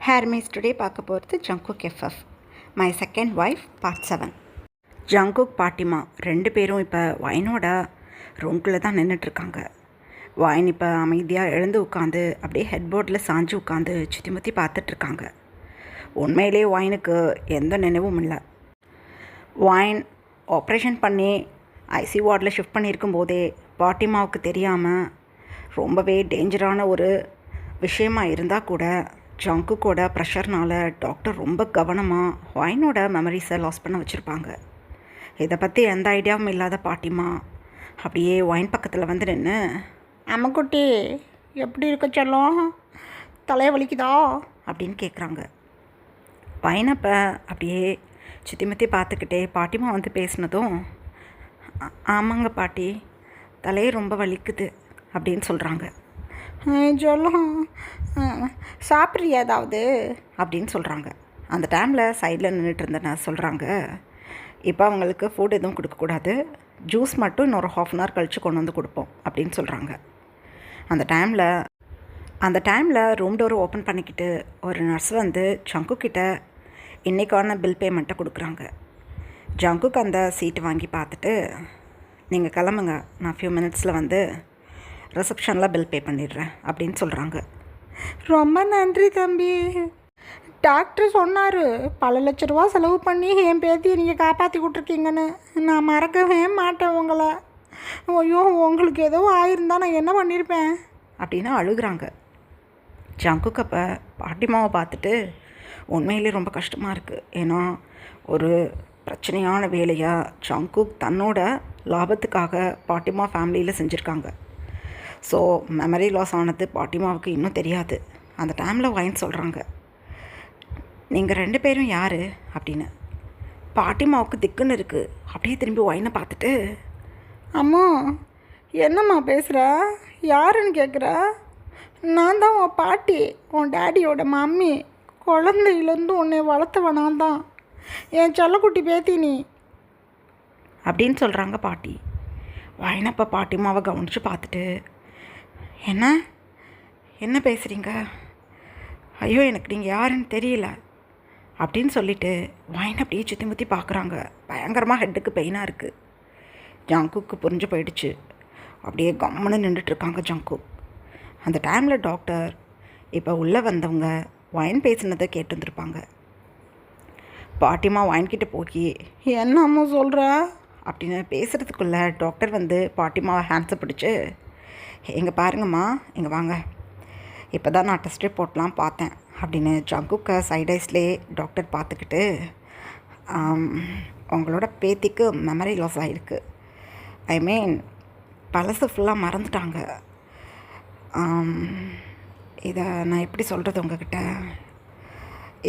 ஹேர்மேஸ் today பார்க்க போகிறது Jungkook FF my second wife part 7. Jungkook பாட்டிமா ரெண்டு பேரும் இப்போ வைனோட ரூம்குள்ளே தான் நின்றுட்டுருக்காங்க. வைன் இப்போ அமைதியாக எழுந்து உட்காந்து அப்படியே ஹெட்போர்டில் சாஞ்சு உட்காந்து சுற்றி முற்றி பார்த்துட்ருக்காங்க. உண்மையிலே வைனுக்கு எந்த நினைவும் இல்லை. வைன் ஆப்ரேஷன் பண்ணி ஐசி வார்டில் ஷிஃப்ட் பண்ணியிருக்கும் போதே பாட்டிமாவுக்கு தெரியாமல் ரொம்பவே டேஞ்சரான ஒரு விஷயமாக இருந்தால் கூட ஜங்குக்கோட ப்ரெஷர்னால் டாக்டர் ரொம்ப கவனமாக வைனோட மெமரிஸை லாஸ் பண்ண வச்சுருப்பாங்க. இதை பற்றி எந்த ஐடியாவும் இல்லாத பாட்டிமா அப்படியே வைன் பக்கத்தில் வந்து நின்று, அம்மக்குட்டி எப்படி இருக்க சொல்லும், தலையை வலிக்குதா அப்படின்னு கேட்குறாங்க. வைனப்போ அப்படியே சுற்றி முற்றி பார்த்துக்கிட்டே பாட்டிமா வந்து பேசினதும், ஆமாங்க பாட்டி, தலையை ரொம்ப வலிக்குது அப்படின்னு சொல்கிறாங்க. சொல்லும், சாப்பிட்றியா ஏதாவது அப்படின்னு சொல்கிறாங்க. அந்த டைமில் சைடில் நின்றுட்டு இருந்தேன்னு சொல்கிறாங்க, இப்போ அவங்களுக்கு ஃபுட் எதுவும் கொடுக்கக்கூடாது, ஜூஸ் மட்டும் இன்னொரு ½ hour கழித்து கொண்டு வந்து கொடுப்போம் அப்படின்னு சொல்கிறாங்க. அந்த டைமில் ரூம் டோரை ஓப்பன் பண்ணிக்கிட்டு ஒரு நர்ஸ் வந்து ஜங்குக்கிட்ட இன்றைக்கான பில் பேமெண்ட்டை கொடுக்குறாங்க. ஜங்குக்கு அந்த சீட்டு வாங்கி பார்த்துட்டு, நீங்கள் கிளம்புங்க, நான் ஃபியூ மினிட்ஸில் வந்து ரிசப்ஷனில் பில் பே பண்ணிடுறேன் அப்படின்னு சொல்கிறாங்க. ரொம்ப நன்றி தம்பி, டாக்டர் சொன்னார் பல லட்ச ரூபா செலவு பண்ணி என் பேத்தியை நீங்கள் காப்பாற்றி விட்ருக்கீங்கன்னு. நான் மறக்கவே மாட்டேன் உங்களை. ஐயோ, உங்களுக்கு ஏதோ ஆயிருந்தா நான் என்ன பண்ணியிருப்பேன் அப்படின்னு அழுகுறாங்க. ஜங்குக்கு அப்போ பாட்டிமாவை பார்த்துட்டு உண்மையிலே ரொம்ப கஷ்டமாக இருக்குது. ஏன்னா ஒரு பிரச்சனையான வேலையாக ஜங்குக் தன்னோட லாபத்துக்காக பாட்டிமா ஃபேமிலியில் செஞ்சுருக்காங்க. ஸோ மெமரி லாஸ் ஆனது பாட்டிமாவுக்கு இன்னும் தெரியாது. அந்த டைமில் வைன் சொல்கிறாங்க, நீங்கள் ரெண்டு பேரும் யார் அப்படின்னு. பாட்டிமாவுக்கு திக்குன்னு இருக்குது. அப்படியே திரும்பி வைனை பார்த்துட்டு, அம்மா என்னம்மா பேசுகிற, யாருன்னு கேட்குற? நான் தான் உன் பாட்டி, உன் டேடியோட மம்மி. குழந்தையிலேருந்து உன்னை வளர்த்தவ நான் தான், என் செல்லக்குட்டி பேத்தி நீ அப்படின்னு சொல்கிறாங்க பாட்டி. வைனப்போ பாட்டிமாவை கவனித்து பார்த்துட்டு, என்ன பேசுகிறீங்க, ஐயோ எனக்கு நீங்கள் யாருன்னு தெரியல அப்படின்னு சொல்லிவிட்டு வைன் அப்படியே சுற்றி முற்றி பார்க்குறாங்க. பயங்கரமாக ஹெட்டுக்கு பெயினாக இருக்குது. ஜங்குக்கு புரிஞ்சு போயிடுச்சு. அப்படியே கம்முன்னு நின்றுட்டுருக்காங்க ஜங்குக். அந்த டைமில் டாக்டர் இப்போ உள்ளே வந்தவங்க வைன் பேசினதை கேட்டு வந்துருப்பாங்க. பாட்டிமா வைன்கிட்ட போய், என்ன அம்மா சொல்கிற அப்படின்னு பேசுகிறதுக்குள்ளே டாக்டர் வந்து பாட்டிமாவை ஹேண்ட்ஸை பிடிச்சி, இங்கே பாருங்கம்மா, இங்கே வாங்க, இப்போ தான் நான் டெஸ்ட் ரிப்போர்ட்லாம் பார்த்தேன் அப்படின்னு ஜங்குக்கை சைடைஸ்லேயே டாக்டர் பார்த்துக்கிட்டு, உங்களோட பேத்திக்கு மெமரி லாஸ் ஆகிருக்கு. ஐ மீன் பழசு ஃபுல்லாக மறந்துட்டாங்க. இதை நான் எப்படி சொல்கிறது உங்ககிட்ட,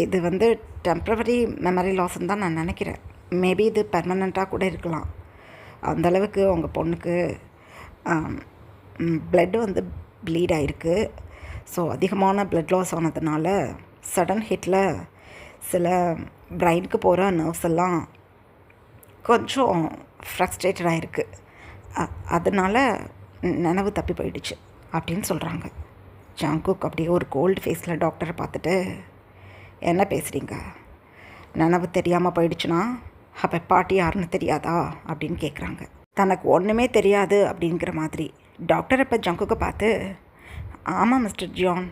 இது வந்து டெம்ப்ரவரி மெமரி லாஸ்ன்னு தான் நான் நினைக்கிறேன். மேபி இது பெர்மனண்ட்டாக கூட இருக்கலாம். அந்தளவுக்கு உங்கள் பொண்ணுக்கு பிளட் வந்து ப்ளீட் ஆகிருக்கு. ஸோ அதிகமான பிளட் லாஸ் ஆனதுனால சடன் ஹிட்டில் சில பிரெயினுக்கு போகிற நர்வ்ஸ் எல்லாம் கொஞ்சம் ஃப்ரஸ்ட்ரேட்டட் ஆகிருக்கு. அதனால் நினைவு தப்பி போயிடுச்சு அப்படின்னு சொல்கிறாங்க. ஜங்குக் அப்படியே ஒரு கோல்டு ஃபேஸில் டாக்டரை பார்த்துட்டு, என்ன பேசுகிறீங்க, நினைவு தெரியாமல் போயிடுச்சுன்னா அப்போ பாட்டி யாருன்னு தெரியாதா அப்படின்னு கேட்குறாங்க. தனக்கு ஒன்றுமே தெரியாது அப்படிங்கிற மாதிரி டாக்டர் இப்போ ஜங்குக்கை பார்த்து, ஆமாம் மிஸ்டர் ஜான்,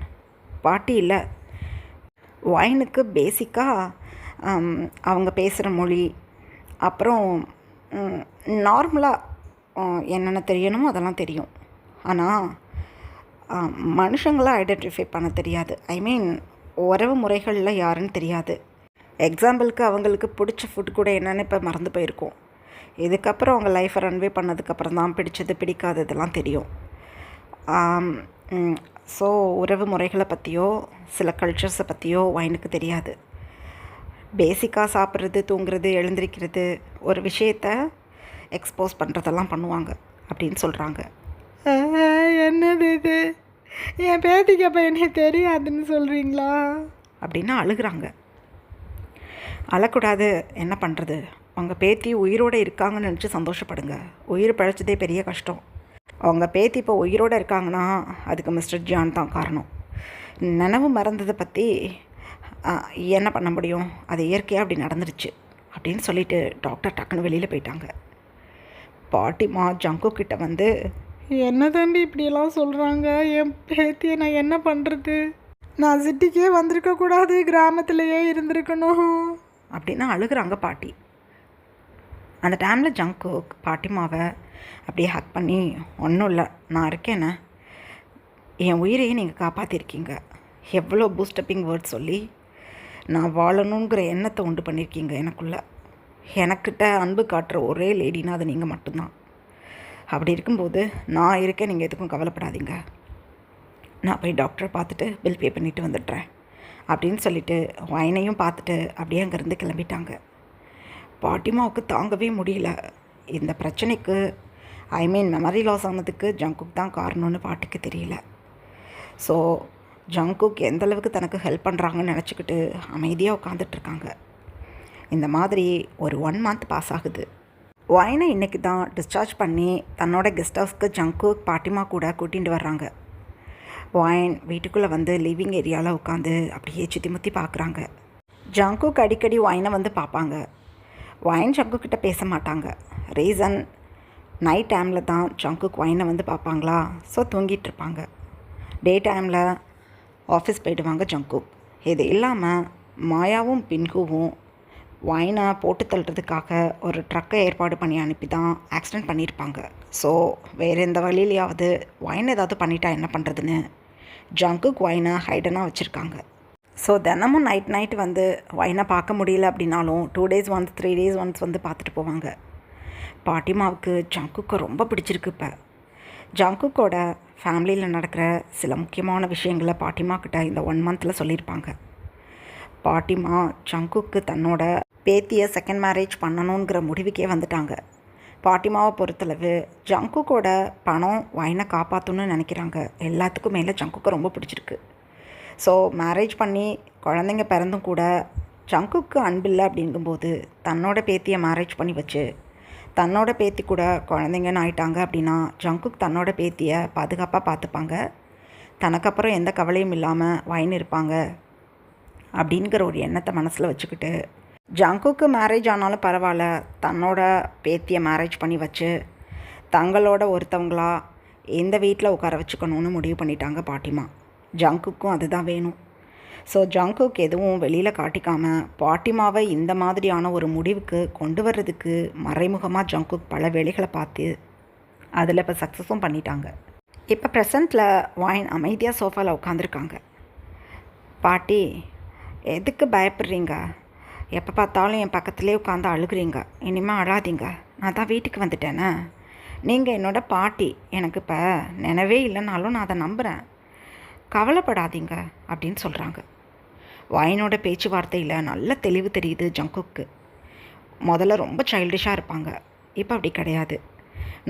பாட்டி இல்லை, வைனுக்கு பேசிக்காக அவங்க பேசுகிற மொழி அப்புறம் நார்மலாக என்னென்ன தெரியணுமோ அதெல்லாம் தெரியும். ஆனால் மனுஷங்களை ஐடென்டிஃபை பண்ண தெரியாது. ஐ மீன் உறவு முறைகளில் யாருன்னு தெரியாது. எக்ஸாம்பிளுக்கு அவங்களுக்கு பிடிச்ச ஃபுட் கூட என்னென்னு இப்போ மறந்து போயிருக்கோம். இதுக்கப்புறம் அவங்க லைஃப்பை ரன்வே பண்ணதுக்கப்புறம் தான் பிடிச்சது பிடிக்காததெல்லாம் தெரியும். ஸோ உறவு முறைகளை பற்றியோ சில கல்ச்சர்ஸை பற்றியோ வைனுக்கு தெரியாது. பேசிக்காக சாப்பிட்றது, தூங்குறது, எழுந்திரிக்கிறது, ஒரு விஷயத்தை எக்ஸ்போஸ் பண்ணுறதெல்லாம் பண்ணுவாங்க அப்படின்னு சொல்கிறாங்க. என்னது இது, என் பேத்திக்கு அப்போ என்ன தெரியாதுன்னு சொல்கிறீங்களா அப்படின்னு அழுகிறாங்க. அழக்கூடாது, என்ன பண்ணுறது, அவங்க பேத்தி உயிரோடு இருக்காங்கன்னு நினச்சி சந்தோஷப்படுங்க. உயிர் பிழைச்சதே பெரிய கஷ்டம். அவங்க பேத்தி இப்போ உயிரோடு இருக்காங்கன்னா அதுக்கு மிஸ்டர் ஜான் தான் காரணம். நினைவு மறந்ததை பற்றி "ஆ, என்ன பண்ண முடியும், அது இயற்கையாக அப்படி நடந்துருச்சு" அப்படின்னு சொல்லிட்டு டாக்டர் டக்குன்னு வெளியில் போயிட்டாங்க. பாட்டிமா ஜங்கு கிட்ட வந்து, "என்ன தம்பி இப்படியெல்லாம் சொல்கிறாங்க, என் பேத்தியை நான் என்ன பண்ணுறது, நான் சிட்டிக்கே வந்திருக்கக்கூடாது, கிராமத்திலேயே இருந்திருக்கணும்" அப்படின்னு அழுகிறாங்க பாட்டி. அந்த டைமில் ஜங்குக் பாட்டிமாவை அப்படியே ஹக் பண்ணி, "ஒன்றும் இல்லை, நான் இருக்கேனே, என் உயிரையே நீங்கள் காப்பாற்றிருக்கீங்க, எவ்வளோ பூஸ்டப்பிங் வேர்ட் சொல்லி நான் வாழணுங்கிற எண்ணத்தை உண்டு பண்ணியிருக்கீங்க எனக்குள்ளே. எனக்கிட்ட அன்பு காட்டுற ஒரே லேடினா அது நீங்கள் மட்டும்தான். அப்படி இருக்கும்போது நான் இருக்கேன், நீங்கள் எதுக்கும் கவலைப்படாதீங்க. நான் போய் டாக்டரை பார்த்துட்டு பில் பே பண்ணிவிட்டு வந்துடுறேன்" அப்படின்னு சொல்லிவிட்டு வைனையும் பார்த்துட்டு அப்படியே அங்கேருந்து கிளம்பிட்டாங்க. பாட்டிமாவுக்கு தாங்கவே முடியல. இந்த பிரச்சனைக்கு மெமரி லாஸ் ஆனதுக்கு ஜங்குக் தான் காரணம்னு பாட்டிக்கு தெரியல. ஸோ ஜங்குக் எந்தளவுக்கு தனக்கு ஹெல்ப் பண்ணுறாங்கன்னு நினச்சிக்கிட்டு அமைதியாக உட்காந்துட்ருக்காங்க. இந்த மாதிரி ஒரு 1 month பாஸ் ஆகுது. வைனை இன்றைக்கி தான் டிஸ்சார்ஜ் பண்ணி தன்னோட கெஸ்ட் ஹவுஸ்க்கு ஜங்குக் பாட்டிமா கூட கூட்டிகிட்டு வர்றாங்க. வைன் வீட்டுக்குள்ளே வந்து லிவிங் ஏரியாவில் உட்காந்து அப்படியே சுற்றி முற்றி பார்க்குறாங்க. ஜங்குக் அடிக்கடி வைனை வந்து பார்ப்பாங்க. வைன் ஜங்குக்கிட்ட பேச மாட்டாங்க. ரீசன், நைட் டைமில் தான் ஜங்குக் வைனை வந்து பார்ப்பாங்களா, ஸோ தூங்கிட்டுருப்பாங்க. டே டைமில் ஆஃபீஸ் போயிடுவாங்க ஜங்குக். இது இல்லாமல் மாயாவும் பின்குவும் வைனை போட்டு தள்ளுறதுக்காக ஒரு ட்ரக்கை ஏற்பாடு பண்ணி அனுப்பி தான் ஆக்சிடெண்ட் பண்ணியிருப்பாங்க. ஸோ வேறு எந்த வழியிலையாவது வைன் ஏதாவது பண்ணிட்டா என்ன பண்ணுறதுன்னு ஜங்குக் வைனை ஹைடனாக வச்சுருக்காங்க. ஸோ தினமும் நைட் வந்து வைனை பார்க்க முடியல அப்படின்னாலும் 2 days once 3 days once வந்து பார்த்துட்டு போவாங்க. பாட்டிமாவுக்கு ஜங்குக்கை ரொம்ப பிடிச்சிருக்கு. இப்போ ஜங்குக்கோட ஃபேமிலியில் நடக்கிற சில முக்கியமான விஷயங்களை பாட்டிமா கிட்ட இந்த 1 monthல சொல்லியிருப்பாங்க. பாட்டிமா ஜங்குக்கு தன்னோட பேத்தியை செகண்ட் மேரேஜ் பண்ணணுங்கிற முடிவுக்கே வந்துட்டாங்க. பாட்டிமாவை பொறுத்தளவு ஜங்குக்கோட பணம் வைனை காப்பாற்றணும்னு நினைக்கிறாங்க. எல்லாத்துக்கும் மேலே ஜங்குக்கு ரொம்ப பிடிச்சிருக்கு. ஸோ மேரேஜ் பண்ணி குழந்தைங்க பிறந்தும் கூட ஜங்குக்கு அன்பில்லை அப்படிங்கும்போது தன்னோட பேத்தியை மேரேஜ் பண்ணி வச்சு தன்னோட பேத்தி கூட குழந்தைங்கன்னு ஆயிட்டாங்க அப்படின்னா ஜங்குக் தன்னோட பேத்தியை பாதுகாப்பாக பார்த்துப்பாங்க. தனக்கப்புறம் எந்த கவலையும் இல்லாமல் வைன் இருப்பாங்க அப்படிங்கிற ஒரு எண்ணத்தை மனசில் வச்சுக்கிட்டு ஜங்குக்கு மேரேஜ் ஆனாலும் பரவாயில்ல, தன்னோட பேத்தியை மேரேஜ் பண்ணி வச்சு தங்களோட ஒருத்தவங்களா இந்த வீட்டில் உட்கார வச்சுக்கணுன்னு முடிவு பண்ணிட்டாங்க பாட்டிமா. ஜங்குக்கும் அதுதான் வேணும். ஸோ ஜங்குக் எதுவும் வெளியில் காட்டிக்காமல் பாட்டிமாவை இந்த மாதிரியான ஒரு முடிவுக்கு கொண்டு வர்றதுக்கு மறைமுகமாக ஜங்குக் பல வேலைகளை பார்த்து அதில் இப்போ சக்ஸஸும் பண்ணிட்டாங்க. இப்போ ப்ரெசண்ட்டில் வைன் அமைதியாக சோஃபாவில் உட்காந்துருக்காங்க. "பாட்டி, எதுக்கு பயப்படுறீங்க? எப்போ பார்த்தாலும் என் பக்கத்துலேயே உட்காந்து அழுகுறீங்க. இனிமேல் அழாதீங்க. நான் தான் வீட்டுக்கு வந்துட்டேனே. நீங்கள் என்னோடய பாட்டி. எனக்கு இப்போ நினைவே இல்லைனாலும் நான் அதை நம்புகிறேன். கவலைப்படாதீங்க" அப்படின்னு சொல்கிறாங்க. வைனோட பேச்சுவார்த்தையில் நல்ல தெளிவு தெரியுது ஜங்குக்கு. முதல்ல ரொம்ப சைல்டிஷாக இருப்பாங்க, இப்போ அப்படி கிடையாது,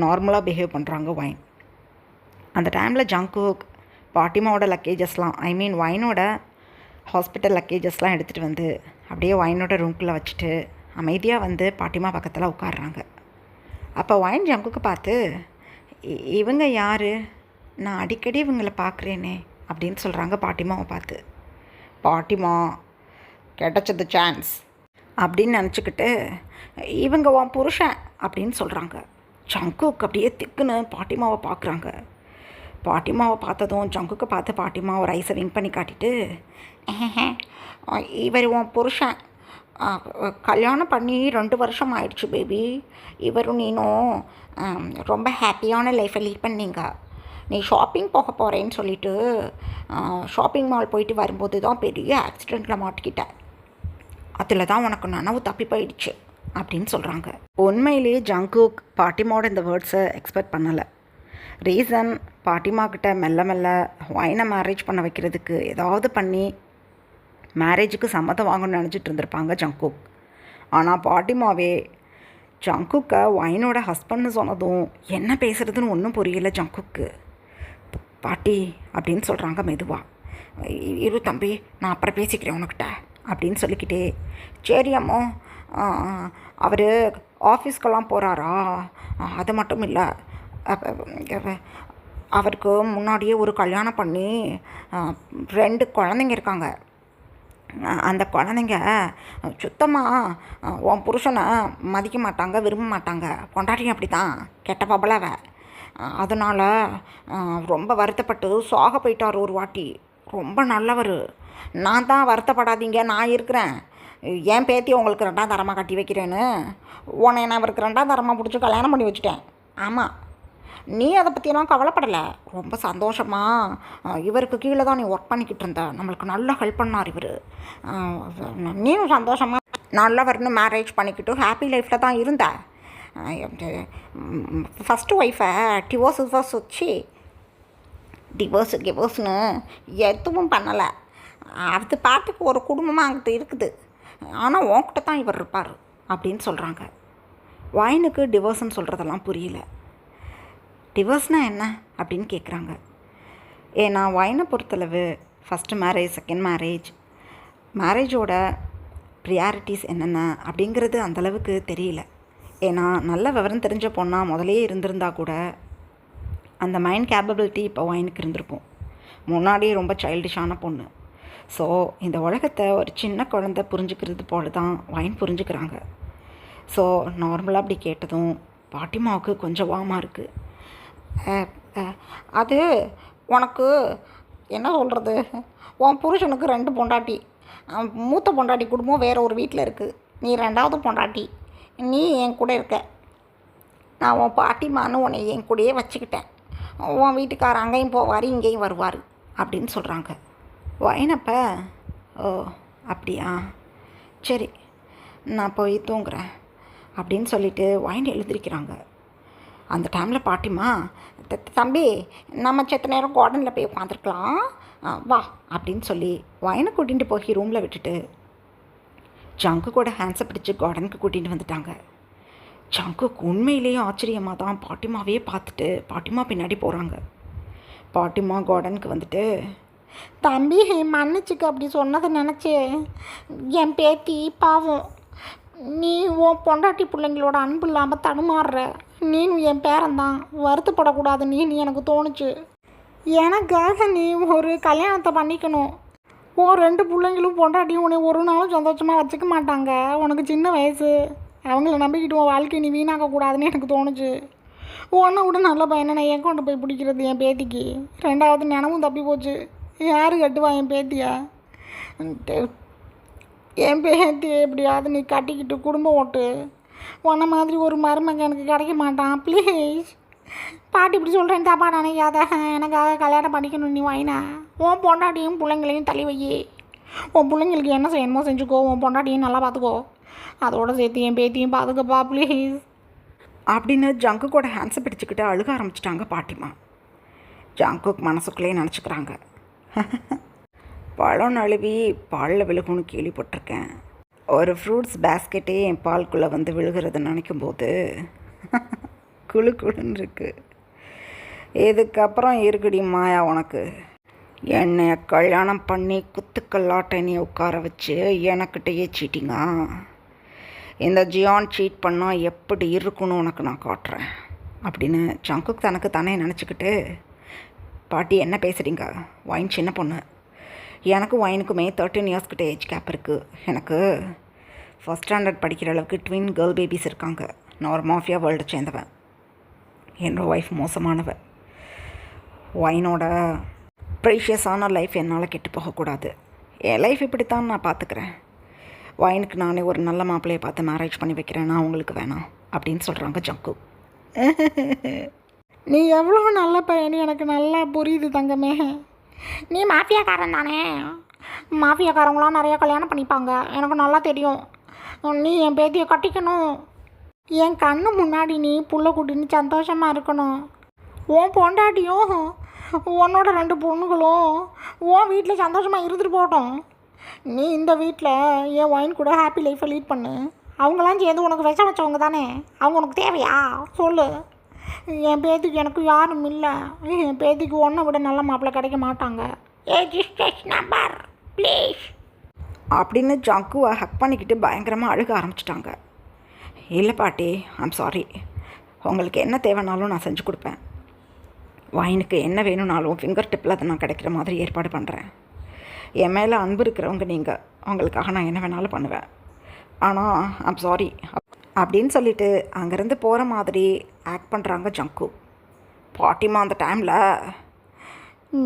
நார்மலாக பிஹேவ் பண்ணுறாங்க வைன். அந்த டைமில் ஜங்குக் பாட்டிமாவோட லக்கேஜஸ்லாம் வைனோட ஹாஸ்பிட்டல் லக்கேஜஸ்லாம் எடுத்துகிட்டு வந்து அப்படியே வைனோட ரூம்குள்ளே வச்சுட்டு அமைதியாக வந்து பாட்டிமா பக்கத்தில் உட்காடுறாங்க. அப்போ வைன் ஜங்குக்கு பார்த்து, இவங்க யார்? நான் அடிக்கடி இவங்களை பார்க்குறேனே" அப்படின்னு சொல்கிறாங்க பாட்டிமாவை பார்த்து. பாட்டிமா, "கிடைச்சது சான்ஸ்" அப்படின்னு நினச்சிக்கிட்டு, "இவங்க உன் புருஷன்" அப்படின்னு சொல்கிறாங்க. ஜங்குக் அப்படியே திக்குன்னு பாட்டிமாவை பார்க்குறாங்க. பாட்டிமாவை பார்த்ததும் ஜங்குக்கு பார்த்து பாட்டிமா ஒரு ஐஸை விங் பண்ணி காட்டிட்டு, "இவர் உன் புருஷன். கல்யாணம் பண்ணி 2 வருஷம் ஆயிடுச்சு பேபி. இவரும் நீனும் ரொம்ப ஹாப்பியான லைஃப்பை லீட் பண்ணீங்க. நீ ஷாப்பிங் போக போகிறேன்னு சொல்லிவிட்டு ஷாப்பிங் மால் போயிட்டு வரும்போது தான் பெரிய ஆக்சிடெண்ட்டில் மாட்டிக்கிட்டேன். அதில் தான் உனக்கு நனவு தப்பி போயிடுச்சு" அப்படின்னு சொல்கிறாங்க. உண்மையிலேயே ஜங்குக் பாட்டிமாவோட இந்த வேர்ட்ஸை எக்ஸ்பெக்ட் பண்ணலை. ரீசன், பாட்டிமா கிட்ட மெல்ல மெல்ல வைனை மேரேஜ் பண்ண வைக்கிறதுக்கு ஏதாவது பண்ணி மேரேஜுக்கு சம்மதம் வாங்கணும்னு நினச்சிட்டு இருந்திருப்பாங்க ஜங்குக். ஆனால் பாட்டிமாவே ஜங்குக்கை வைனோட ஹஸ்பண்ட்னு சொன்னதும் என்ன பேசுகிறதுன்னு ஒன்றும் புரியலை ஜங்குக்கு. "பாட்டி" அப்படின்னு சொல்கிறாங்க மெதுவாக. "இரு தம்பி, நான் அப்புறம் பேசிக்கிறேன் உனக்கிட்ட" அப்படின்னு சொல்லிக்கிட்டே, "சரி அம்மோ, அவர் ஆஃபீஸ்க்கெல்லாம் போகிறாரா? அது மட்டும் இல்லை, அவருக்கு முன்னாடியே ஒரு கல்யாணம் பண்ணி 2 குழந்தைங்க இருக்காங்க. அந்த குழந்தைங்க சுத்தமாக உன் புருஷனை மதிக்க மாட்டாங்க, விரும்ப மாட்டாங்க. பொண்டாட்டியும் அப்படி தான், கெட்ட பபலாவ. அதனால் ரொம்ப வருத்தப்பட்டு சாக போயிட்டார் ஒரு வாட்டி. ரொம்ப நல்லவர். நான் தான் வருத்தப்படாதீங்க, நான் இருக்கிறேன், என் பேத்தியை உங்களுக்கு 2ஆம் தரமாக கட்டி வைக்கிறேன்னு உன்னை நான் அவருக்கு 2ஆம் தரமாக பிடிச்சி கல்யாணம் பண்ணி வச்சுட்டேன். ஆமாம், நீ அதை பற்றியெல்லாம் கவலைப்படலை. ரொம்ப சந்தோஷமாக இவருக்கு கீழே தான் நீ ஒர்க் பண்ணிக்கிட்டு இருந்த. நம்மளுக்கு நல்லா ஹெல்ப் பண்ணார் இவர். நீயும் சந்தோஷமாக நல்லவர்னு மேரேஜ் பண்ணிக்கிட்டு ஹாப்பி லைஃப்பில் தான் இருந்த. ஃபஸ்ட்டு ஒய்ஃபை டிவோர்ஸ் வச்சு டிவோர்ஸ்னு எதுவும் பண்ணலை. அது பாட்டுக்கு ஒரு குடும்பமாக அங்கிட்ட இருக்குது. ஆனால் உன்கிட்ட தான் இவர் இருப்பார் அப்படின்னு சொல்கிறாங்க. வைனுக்கு டிவோர்ஸ்ன்னு சொல்கிறதெல்லாம் புரியல. டிவோர்ஸ்னால் என்ன அப்படின்னு கேட்குறாங்க. ஏன்னா வைனை பொறுத்தளவு ஃபஸ்ட்டு மேரேஜ், செகண்ட் மேரேஜோட ப்ரியாரிட்டிஸ் என்னென்ன அப்படிங்கிறது அந்தளவுக்கு தெரியல. ஏன்னா நல்ல விவரம் தெரிஞ்ச பொண்ணாக முதலையே இருந்திருந்தா கூட அந்த மைண்ட் கேப்பபிலிட்டி இப்போ வைனுக்கு இருந்திருக்கும். முன்னாடியே ரொம்ப சைல்டிஷான பொண்ணு. ஸோ இந்த உலகத்தை ஒரு சின்ன குழந்தை புரிஞ்சுக்கிறது போல தான் வைன் புரிஞ்சுக்கிறாங்க. ஸோ நார்மலாக அப்படி கேட்டதும் பாட்டிமாவுக்கு கொஞ்சம் வாமாக இருக்குது. அது உனக்கு என்ன சொல்கிறது, உன் புருஷனுக்கு 2 பொண்டாட்டி. மூத்த பொண்டாட்டி குடும்பம் வேறு ஒரு வீட்டில் இருக்குது. நீ 2ஆவது பொண்டாட்டி. நீ என் கூட இருக்க. நான் உன் பாட்டிமான்னு உன்னை என் கூடயே வச்சுக்கிட்டேன். உன் வீட்டுக்காரர் அங்கேயும் போவார், இங்கேயும் வருவார் அப்படின்னு சொல்கிறாங்க. வைனப்ப ஓ அப்படியா, சரி நான் போய் தூங்குறேன் அப்படின்னு சொல்லிவிட்டு வைன் எழுந்திரிக்கிறாங்க. அந்த டைமில் பாட்டிமா, தம்பி நம்ம செத்த நேரம் கார்டனில் போய் உட்காந்துருக்கலாம், வா அப்படின்னு சொல்லி வைனை கூட்டிகிட்டு போய் ரூமில் விட்டுட்டு ஜங்கு கூட ஹேண்ட்ஸை பிடிச்சி கார்டனுக்கு கூட்டிகிட்டு வந்துட்டாங்க. ஜங்குக்கு உண்மையிலேயே ஆச்சரியமாக தான் பாட்டிமாவே பார்த்துட்டு பாட்டிமா பின்னாடி போகிறாங்க. பாட்டிமா கார்டனுக்கு வந்துட்டு, தம்பி மன்னிச்சுக்க அப்படி சொன்னதை நினச்சி, என் பேத்தி பாவம், நீ உன் பொண்டாட்டி பிள்ளைங்களோட அன்பு இல்லாமல் தடுமாறுற. நீனும் என் பேரன்தான், வருத்தப்படக்கூடாது நீ எனக்கு தோணுச்சு. எனக்காக நீ ஒரு கல்யாணத்தை பண்ணிக்கணும். உன் 2 பிள்ளைங்களும் பொண்டாட்டியும் உன்னை ஒரு நாளும் சந்தோஷமாக வச்சுக்க மாட்டாங்க. உனக்கு சின்ன வயசு, அவங்கள நம்பிக்கிட்டு உன் வாழ்க்கையை நீ வீணாக்கக்கூடாதுன்னு எனக்கு தோணுச்சு. உன்னை விட நல்ல பையனை நான் என் கொண்டு போய் பிடிக்கிறது என் பேத்திக்கு. 2வது நினமும் தப்பி போச்சு. யார் கட்டுவா என் பேத்தியா? என் பேத்தியை எப்படியாவது நீ கட்டிக்கிட்டு குடும்பம் ஓட்டு. உன்ன மாதிரி ஒரு மருமகன் எனக்கு கிடைக்க மாட்டான், ப்ளீஸ். பாட்டி இப்படி சொல்கிறேன், தப்பா நினைக்காத. எனக்காக கல்யாணம் பண்ணிக்கணும் நீ வைனா. உன் பொண்டாட்டியும் பிள்ளைங்களையும் தள்ளி வை. உன் பிள்ளைங்களுக்கு என்ன செய்யணுமோ செஞ்சுக்கோ. உன் பொண்டாட்டியும் நல்லா பார்த்துக்கோ. அதோடு சேர்த்து என் பேத்தியும் பார்த்துக்கப்பா ப்ளீஸ் அப்படின்னு ஜங்கு கூட ஹேண்ட்ஸை பிடிச்சிக்கிட்டு அழுக ஆரம்பிச்சிட்டாங்க பாட்டிமா. ஜங்குக்கு மனசுக்குள்ளேயே நினச்சிக்கிறாங்க, பழம் நழுவி பாலில் விழுகும்னு கேள்விப்பட்டிருக்கேன். ஒரு ஃப்ரூட்ஸ் பேஸ்கெட்டே என் பால்குள்ளே வந்து விழுகிறது நினைக்கும்போது குழு குழுன்னு இருக்குது. இதுக்கப்புறம் இருக்குடி மாயா உனக்கு. என்னைய கல்யாணம் பண்ணி குத்துக்கல்லாட்டை உட்கார வச்சு எனக்கிட்டேயே சீட்டிங்க. இந்த ஜியான் சீட் பண்ணால் எப்படி இருக்குன்னு உனக்கு நான் காட்டுறேன் அப்படின்னு ஜங்குக்கு தனக்கு தானே நினச்சிக்கிட்டு, பாட்டி என்ன பேசுகிறீங்க, வைன் சின்ன பொண்ணு, எனக்கு வைனுக்குமே 13 இயர்ஸ்கிட்ட ஏஜ் கேப் இருக்குது. எனக்கு ஃபஸ்ட் ஸ்டாண்டர்ட் படிக்கிற அளவுக்கு ட்வின் கேர்ள் பேபிஸ் இருக்காங்க. நான் ஒரு மாஃபியா வேர்ல்டை சேர்ந்தவன். என்னோட ஒய்ஃப் மோசமானவன். வைனோட ப்ரீஷியஸான லைஃப் என்னால் கெட்டு போகக்கூடாது. என் லைஃப் இப்படித்தான் நான் பார்த்துக்கிறேன். வைனுக்கு நானே ஒரு நல்ல மாப்பிள்ளையை பார்த்து மேரேஜ் பண்ணி வைக்கிறேன், நான் உங்களுக்கு வேணாம் அப்படின்னு சொல்கிறாங்க ஜங்கு. நீ எவ்வளோ நல்ல பையனு எனக்கு நல்லா புரியுது தங்கமே. நீ மாஃபியாக்காரன் தானே. மாஃபியாக்காரங்களாம் நிறையா கல்யாணம் பண்ணிப்பாங்க, எனக்கு நல்லா தெரியும். நீ என் பேத்தியை கட்டிக்கணும். என் கண்ணு முன்னாடி நீ புள்ள கூட்டின்னு சந்தோஷமாக இருக்கணும். உன் பொண்டாட்டியும் உன்னோட 2 பொண்ணுகளும் உன் வீட்டில் சந்தோஷமாக இருந்துட்டு போகட்டும். நீ இந்த வீட்டில் என் வைன் கூட ஹாப்பி லைஃப்பை லீட் பண்ணு. அவங்களாம் சேர்ந்து உனக்கு விஷம் வச்சவங்க தானே, அவங்க உனக்கு தேவையா சொல்லு. என் பேத்திக்கு எனக்கு யாரும் இல்லை. என் பேத்திக்கு ஒன்றை விட நல்ல மாப்பிள்ளை கிடைக்க மாட்டாங்க. நம்பர் ப்ளீஸ் அப்படின்னு ஜங்குவை ஹக் பண்ணிக்கிட்டு பயங்கரமாக அழுக ஆரம்பிச்சிட்டாங்க. இல்லை பாட்டி, ஐம் சாரி. உங்களுக்கு என்ன தேவைனாலும் நான் செஞ்சு கொடுப்பேன். வைனுக்கு என்ன வேணும்னாலும் ஃபிங்கர் டிப்பில் அதை நான் கிடைக்கிற மாதிரி ஏற்பாடு பண்ணுறேன். என் மேலே அன்பு இருக்கிறவங்க நீங்கள். உங்களுக்காக நான் என்ன வேணாலும் பண்ணுவேன். ஆனால் ஐம் சாரி அப்படின்னு சொல்லிட்டு அங்கேருந்து போகிற மாதிரி ஆக்ட் பண்ணுறாங்க ஜங்கு. பாட்டிமா அந்த டைமில்,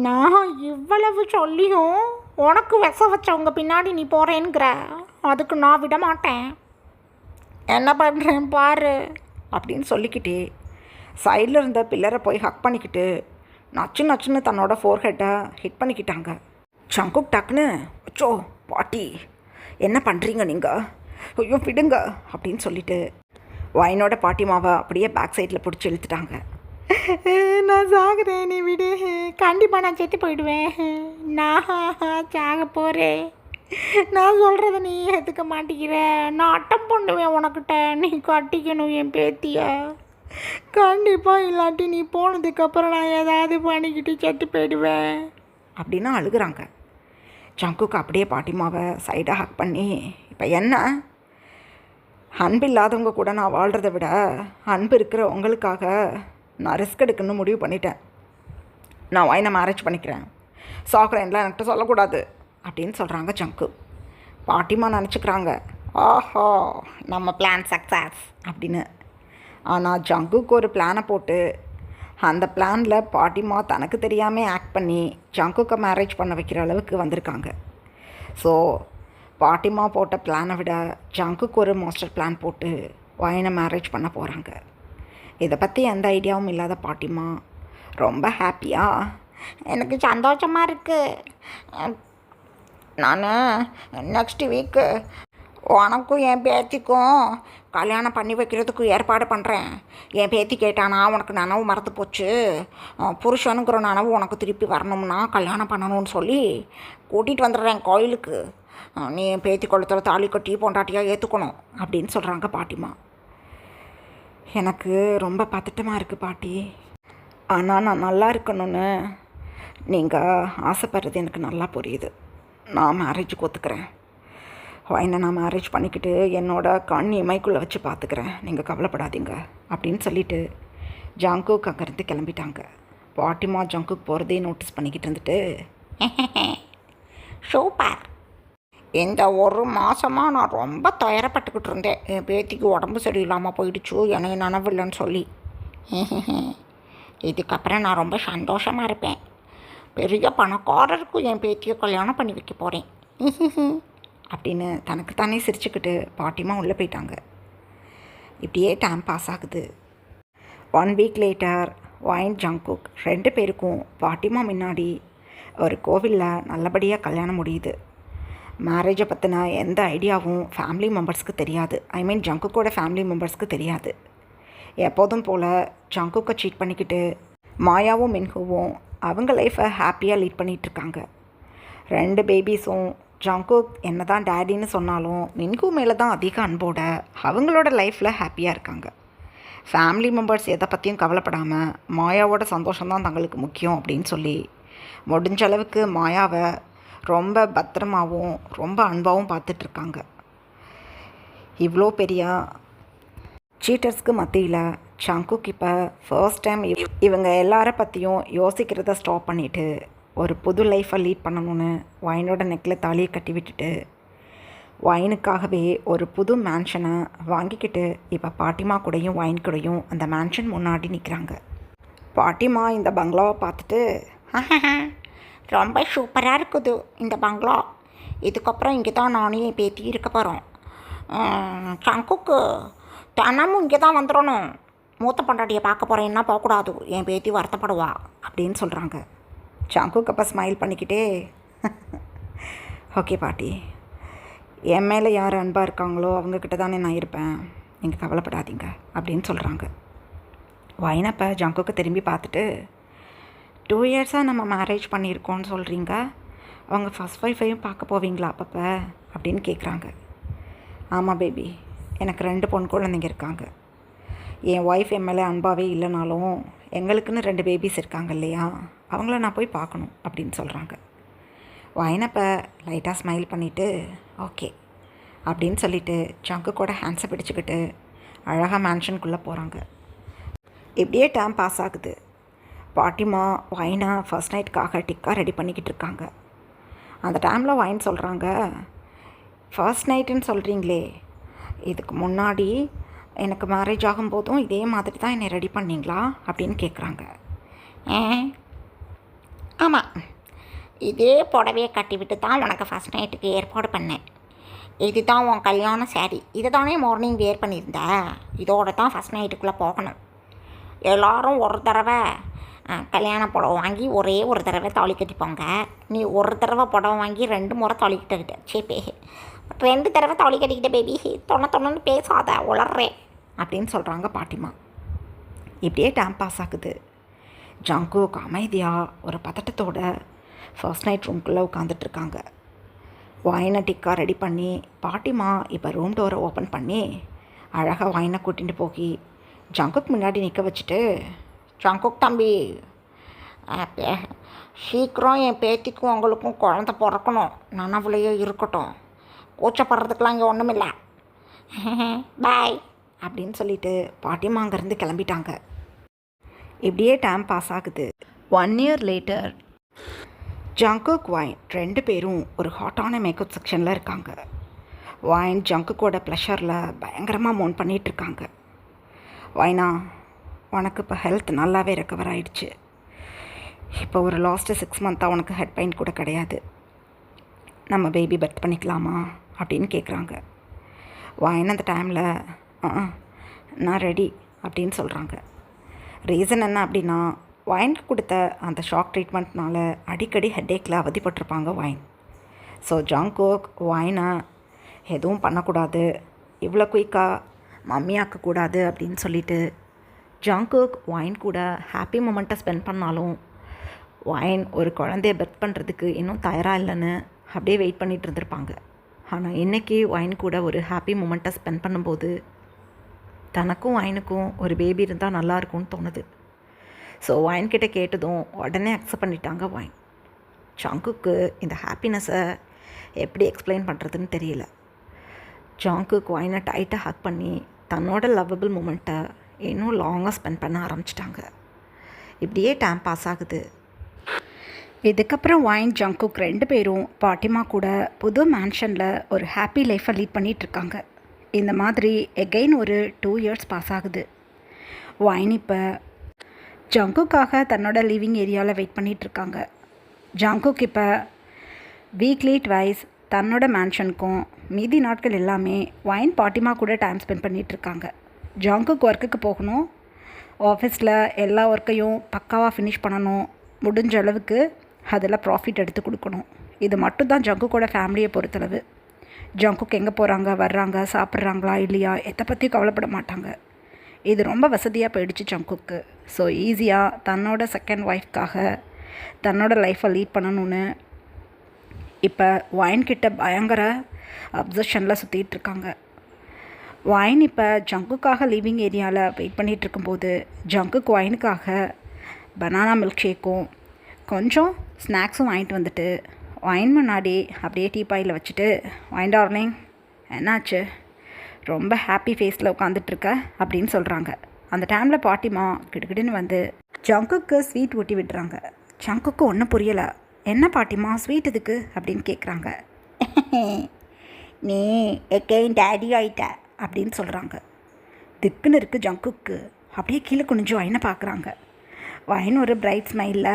நான் இவ்வளவு சொல்லியும் உனக்கு விஷ வச்சவங்க பின்னாடி நீ போகிறேங்கிற, அதுக்கு நான் விட மாட்டேன், என்ன பண்ணுறேன் பாரு அப்படின்னு சொல்லிக்கிட்டே சைடில் இருந்த பில்லரை போய் ஹக் பண்ணிக்கிட்டு நச்சு நச்சுன்னு தன்னோட ஃபோர்ஹெட்டை ஹிட் பண்ணிக்கிட்டாங்க. சங்குக் டக்குன்னு, அச்சோ பாட்டி என்ன பண்ணுறீங்க நீங்கள், ஐயோ விடுங்க அப்படின்னு சொல்லிட்டு வைனோட பாட்டிமாவை அப்படியே பேக் சைடில் பிடிச்சி இழுத்துட்டாங்க. நான் சாகுறேன், நீ விடு, கண்டிப்பாக நான் செத்து போயிடுவேன், நான் சாக போகிறேன், நான் சொல்கிறத நீ ஏற்றுக்க மாட்டேங்கிற, நான் அட்டம் பண்ணுவேன் உனக்கிட்ட, நீ கட்டிக்கணும் என் பேத்திய, கண்டிப்பாக, இல்லாட்டி நீ போனதுக்கப்புறம் நான் ஏதாவது பண்ணிக்கிட்டு செத்து போயிடுவேன் அப்படின்னு அழுகுறாங்க. ஜங்குக்கு அப்படியே பாட்டிமாவை சைடாக ஹக் பண்ணி, இப்போ என்ன, அன்பு இல்லாதவங்க கூட நான் வாழ்கிறத விட அன்பு இருக்கிற உங்களுக்காக நான் ரிஸ்க் எடுக்கணும்னு முடிவு பண்ணிட்டேன். நான் வைனை மேரேஜ் பண்ணிக்கிறேன், சாக்குறேன்லாம் என்கிட்ட சொல்லக்கூடாது அப்படின்னு சொல்கிறாங்க ஜங்கு. பாட்டிமா நினச்சிக்கிறாங்க, ஆஹோ நம்ம பிளான் சக்ஸஸ் அப்படின்னு. ஆனால் ஜங்குக்கு ஒரு பிளானை போட்டு அந்த பிளானில் பாட்டிமா தனக்கு தெரியாமல் ஆக்ட் பண்ணி ஜங்குக்கை மேரேஜ் பண்ண வைக்கிற அளவுக்கு வந்திருக்காங்க. ஸோ பாட்டிமா போட்ட பிளானை விட ஜங்குக்கு ஒரு மாஸ்டர் பிளான் போட்டு வைனை மேரேஜ் பண்ண போகிறாங்க. இதை பற்றி எந்த ஐடியாவும் இல்லாத பாட்டிமா ரொம்ப ஹாப்பியாக, எனக்கு சந்தோஷமாக இருக்குது, நான் நெக்ஸ்ட் வீக்கு உனக்கும் என் பேத்திக்கும் கல்யாணம் பண்ணி வைக்கிறதுக்கு ஏற்பாடு பண்ணுறேன். என் பேத்தி கேட்டானா, உனக்கு நனவு மறந்து போச்சு, புருஷனுங்கிற நனவு உனக்கு திருப்பி வரணும்னா கல்யாணம் பண்ணணும்னு சொல்லி கூட்டிகிட்டு வந்துடுறேன் கோயிலுக்கு, நீ என் பேத்தி கொளுத்தில் தாலி கட்டி பொண்டாட்டியாக ஏற்றுக்கணும் அப்படின்னு சொல்கிறாங்க பாட்டிமா. எனக்கு ரொம்ப பதட்டமாக இருக்குது பாட்டி, ஆனால் நான் நல்லா இருக்கணும்னு நீங்கள் ஆசைப்படுறது எனக்கு நல்லா புரியுது. நான் மேரேஜுக்கு ஒத்துக்கிறேன், வைனை நான் மேரேஜ் பண்ணிக்கிட்டு என்னோட கண் இமைக்குள்ளே வச்சு பார்த்துக்கிறேன், நீங்கள் கவலைப்படாதீங்க அப்படின்னு சொல்லிவிட்டு ஜங்குக்கு அங்கேருந்து கிளம்பிட்டாங்க. பாட்டிமா ஜங்குக்கு போகிறதே நோட்டீஸ் பண்ணிக்கிட்டு இருந்துட்டு, சூப்பர், இந்த ஒரு மாதமாக நான் ரொம்ப துயரப்பட்டுக்கிட்டு இருந்தேன், என் பேத்திக்கு உடம்பு சரியில்லாமல் போயிடுச்சு, எனக்கு நனவில்லைன்னு சொல்லி, இதுக்கப்புறம் நான் ரொம்ப சந்தோஷமாக இருப்பேன், பெரிய பணக்காரருக்கும் என் பேத்தியை கல்யாணம் பண்ணி வைக்க போகிறேன் அப்படின்னு தனக்குத்தானே சிரிச்சுக்கிட்டு பாட்டிமா உள்ளே போயிட்டாங்க. இப்படியே டைம் பாஸ் ஆகுது. 1 வீக் லேட்டர் வைன் ஜங்குக் 2 பேருக்கும் பாட்டிமா முன்னாடி ஒரு கோவிலில் நல்லபடியாக கல்யாணம் முடியுது. மேரேஜை பற்றின எந்த ஐடியாவும் ஃபேமிலி மெம்பர்ஸ்க்கு தெரியாது. ஐ மீன் ஜங்குக்கோட ஃபேமிலி மெம்பர்ஸ்க்கு தெரியாது. எப்போதும் போல் ஜங்குக்கை சீட் பண்ணிக்கிட்டு மாயாவும் மின்ஹுவும் அவங்க லைஃப்பை ஹாப்பியாக லீட் பண்ணிகிட்ருக்காங்க. 2 பேபிஸும் ஜங்குக் என்ன தான் டேடின்னு சொன்னாலும் மின்ஹு மேலே தான் அதிக அன்போட அவங்களோட லைஃப்பில் ஹாப்பியாக இருக்காங்க. ஃபேமிலி மெம்பர்ஸ் எதை பற்றியும் கவலைப்படாமல் மாயாவோட சந்தோஷம்தான் தங்களுக்கு முக்கியம் அப்படின்னு சொல்லி முடிஞ்ச அளவுக்கு மாயாவை ரொம்ப பத்திரமாகவும் ரொம்ப அன்பாகவும் பார்த்துட்ருக்காங்க. இவ்வளோ பெரிய சீட்டர்ஸ்க்கு மத்தியில் ஜங்குக் இப்போ ஃபர்ஸ்ட் டைம் இவங்க எல்லார பற்றியும் யோசிக்கிறத ஸ்டாப் பண்ணிவிட்டு ஒரு புது லைஃப்பை லீட் பண்ணணும்னு வைனோட நெக்கில் தாலியை கட்டி விட்டுட்டு வைனுக்காகவே ஒரு புது மேன்ஷனை வாங்கிக்கிட்டு இப்போ பாட்டிமா கூடயும் வைன் கூடயும் அந்த மேன்ஷன் முன்னாடி நிற்கிறாங்க. பாட்டிமா இந்த பங்களாவை பார்த்துட்டு, ரொம்ப சூப்பராக இருக்குது இந்த பங்களா, இதுக்கப்புறம் இங்கே தான் நானும் என் பேத்தி இருக்க போகிறோம், ஜங்குக்கு தினமும் இங்கே தான் வந்துடணும், மூத்த பொண்டாட்டியை பார்க்க போகிறேன்னா போகக்கூடாது, என் பேத்தி வருத்தப்படுவா அப்படின்னு சொல்கிறாங்க. ஜங்குக் அப்போ ஸ்மைல் பண்ணிக்கிட்டே, ஓகே பாட்டி, என் மேலே யார் அன்பாக இருக்காங்களோ அவங்கக்கிட்ட தானே நான் இருப்பேன், நீங்கள் கவலைப்படாதீங்க அப்படின்னு சொல்கிறாங்க. வைனப்போ ஜங்குக்கு திரும்பி பார்த்துட்டு, 2 இயர்ஸாக நம்ம மேரேஜ் பண்ணியிருக்கோன்னு சொல்கிறீங்க, அவங்க ஃபஸ்ட் ஒய்ஃபையும் பார்க்க போவீங்களா அப்பப்போ அப்படின்னு கேட்குறாங்க. ஆமாம் பேபி, எனக்கு 2 பொன் குழந்தைங்க இருக்காங்க, என் ஒய்ஃப் என் மேலே அன்பாகவே இல்லைனாலும் எங்களுக்குன்னு 2 பேபிஸ் இருக்காங்க இல்லையா, அவங்கள நான் போய் பார்க்கணும் அப்படின்னு சொல்கிறாங்க. வைனப்போ லைட்டாக ஸ்மைல் பண்ணிவிட்டு ஓகே அப்படின்னு சொல்லிவிட்டு ஜங்குக்கோட ஹேண்ட்ஸை பிடிச்சிக்கிட்டு அழகாக மேன்ஷனுக்குள்ளே போகிறாங்க. இப்படியே டைம் பாஸ் ஆகுது. பாட்டிமா வைனை ஃபர்ஸ்ட் நைட்டுக்காக டிக்கா ரெடி பண்ணிக்கிட்டு இருக்காங்க. அந்த டைமில் வைன் சொல்கிறாங்க, ஃபர்ஸ்ட் நைட்டுன்னு சொல்கிறீங்களே, இதுக்கு முன்னாடி எனக்கு மேரேஜ் ஆகும்போதும் இதே மாதிரி தான் என்னை ரெடி பண்ணீங்களா அப்படின்னு கேட்குறாங்க. ஆமாம், இதே புடவையை கட்டிவிட்டு தான் உனக்கு ஃபஸ்ட் நைட்டுக்கு ஏற்பாடு பண்ணேன். இதுதான் உன் கல்யாண சாரி. இதை தானே மார்னிங் வேர் பண்ணியிருந்த. இதோட தான் ஃபஸ்ட் நைட்டுக்குள்ளே போகணும். எல்லோரும் ஒரு தடவை கல்யாண புடவை வாங்கி ஒரே ஒரு தடவை தாலி கட்டிப்போங்க. நீ ஒரு தடவை புடவை வாங்கி 2 முறை தாலி கட்டிக்கிட்ட. சேப்பே 2 தடவை தாலி கட்டிக்கிட்ட பேபி. தொண்ணு பேசாத, உளர்றேன் அப்படின்னு சொல்கிறாங்க பாட்டிமா. இப்படியே டைம் பாஸ் ஆகுது. ஜங்குக் அமைதியாக ஒரு பதட்டத்தோட ஃபர்ஸ்ட் நைட் ரூம்குள்ளே உட்காந்துட்ருக்காங்க. ஒயினை டிக்கா ரெடி பண்ணி பாட்டிமா இப்போ ரூம் டோரை ஓப்பன் பண்ணி அழகாக ஒயினை கூட்டிகிட்டு போய் ஜங்குக் முன்னாடி நிற்க வச்சுட்டு, ஜங்குக் தம்பி, சீக்கிரம் என் பேத்திக்கும் உங்களுக்கும் குழந்த பிறக்கணும். நனவுலையே இருக்கட்டும். கூச்சப்படுறதுக்கெலாம் இங்கே ஒன்றும் இல்லை. பாய் அப்படின்னு சொல்லிட்டு பாட்டிமா அங்கேருந்து கிளம்பிட்டாங்க. இப்படியே டைம் பாஸ் ஆகுது. 1 year லேட்டர் ஜங்குக் ஒயின் 2 பேரும் ஒரு ஹாட்டான மேக்கப் செக்ஷனில் இருக்காங்க. ஒயின் ஜங்குக்கோட ப்ளஷரில் பயங்கரமாக மோன் பண்ணிகிட்ருக்காங்க. ஒயினா, உனக்கு இப்போ ஹெல்த் நல்லாவே ரெக்கவர் ஆகிடுச்சு. இப்போ ஒரு லாஸ்ட்டு 6 மந்த்தாக உனக்கு ஹெட் பெயின் கூட கிடையாது. நம்ம பேபி பர்த் பண்ணிக்கலாமா அப்படின்னு கேட்குறாங்க. ஒயின் அந்த டைமில் நான் ரெடி அப்படின்னு சொல்கிறாங்க. ரீசன் என்ன அப்படின்னா, ஒயினுக்கு கொடுத்த அந்த ஷாக் ட்ரீட்மெண்ட்னால அடிக்கடி ஹெட்டேக்கில் அவதிப்பட்டிருப்பாங்க ஒயின். ஸோ ஜங்குக் ஒயினை எதுவும் பண்ணக்கூடாது, இவ்வளோ குயிக்காக மம்மியாக்கக்கூடாது அப்படின்னு சொல்லிட்டு ஜங்குக் ஒயின் கூட ஹாப்பி மூமெண்ட்டை ஸ்பெண்ட் பண்ணாலும் ஒயின் ஒரு குழந்தைய பெர்த் பண்ணுறதுக்கு இன்னும் தயாராக இல்லைன்னு அப்படியே வெயிட் பண்ணிகிட்டு இருந்திருப்பாங்க. ஆனால் இன்றைக்கி ஒயின் கூட ஒரு ஹாப்பி மூமெண்ட்டை ஸ்பெண்ட் பண்ணும்போது தனக்கும் ஒயினுக்கும் ஒரு பேபி இருந்தால் நல்லாயிருக்கும்னு தோணுது. ஸோ ஒயின்கிட்ட கேட்டதும் உடனே அக்செப்ட் பண்ணிட்டாங்க ஒயின். ஜங்குக்கு இந்த ஹாப்பினஸை எப்படி எக்ஸ்பிளைன் பண்ணுறதுன்னு தெரியல. ஜங்குக் ஒயினை டைட்டாக ஹக் பண்ணி தன்னோட லவ்வபிள் மூமெண்ட்டை இன்னும் லாங்காக ஸ்பெண்ட் பண்ண ஆரம்பிச்சிட்டாங்க. இப்படியே டைம் பாஸ் ஆகுது. இதுக்கப்புறம் ஒயின் ஜங்குக் 2 பேரும் பாட்டிமா கூட புது மேன்ஷனில் ஒரு ஹாப்பி லைஃப்பை லீட் பண்ணிகிட்ருக்காங்க. இந்த மாதிரி எகெயின் ஒரு 2 years பாஸ் ஆகுது. ஒயின் இப்போ ஜங்குக்காக தன்னோட லிவிங் ஏரியாவில் வெயிட் பண்ணிகிட்ருக்காங்க. ஜங்குக் இப்போ வீக்லி ட்வைஸ் தன்னோட மேன்ஷனுக்கும் மீதி நாட்கள் எல்லாமே ஒயின் பாட்டிமா கூட டைம் ஸ்பெண்ட் பண்ணிகிட்ருக்காங்க. ஜங்குக் ஒர்க்குக்கு போகணும், ஆஃபீஸில் எல்லா ஒர்க்கையும் பக்காவாக ஃபினிஷ் பண்ணணும், முடிஞ்ச அளவுக்கு அதில் ப்ராஃபிட் எடுத்து கொடுக்கணும். இது மட்டும் தான் ஜங்குக்கோட ஃபேமிலியை பொறுத்தளவு. ஜங்குக் எங்கே போகிறாங்க, வர்றாங்க, சாப்பிட்றாங்களா இல்லையா, எதை பற்றியும் கவலைப்பட மாட்டாங்க. இது ரொம்ப வசதியாக போயிடுச்சு ஜங்குக்கு. ஸோ ஈஸியாக தன்னோட செகண்ட் ஒய்ஃப்காக தன்னோட லைஃப்பை லீட் பண்ணணும்னு இப்போ ஒயின்கிட்ட பயங்கர அப்சஷனில் சுற்றிகிட்ருக்காங்க. ஒயின் இப்போ ஜங்குக்காக லிவிங் ஏரியாவில் வெயிட் பண்ணிகிட்டு இருக்கும்போது ஜங்குக்கு ஒயினுக்காக பனானா மில்க் ஷேக்கும் கொஞ்சம் ஸ்நாக்ஸும் வாங்கிட்டு வந்துட்டு ஒயின் முன்னாடி அப்படியே டீப்பாயில் வச்சுட்டு, ஒயின் டார்லிங் என்னாச்சு, ரொம்ப ஹாப்பி ஃபேஸில் உட்காந்துட்ருக்க அப்படின்னு சொல்கிறாங்க. அந்த டைமில் பாட்டிமா கிடுகிடுன்னு வந்து ஜங்குக்கு ஸ்வீட் ஊட்டி விடுறாங்க. ஜங்குக்கு ஒன்றும் புரியலை. என்ன பாட்டிமா ஸ்வீட் இதுக்கு அப்படின்னு கேட்குறாங்க. நீ எகெயின் டேடி ஆயிட்ட அப்படின்னு சொல்கிறாங்க. திக்குன்னு இருக்குது ஜங்குக்கு. அப்படியே கீழே குனிஞ்சு ஒயினை பார்க்குறாங்க. ஒயின் ஒரு பிரைட் ஸ்மைலில்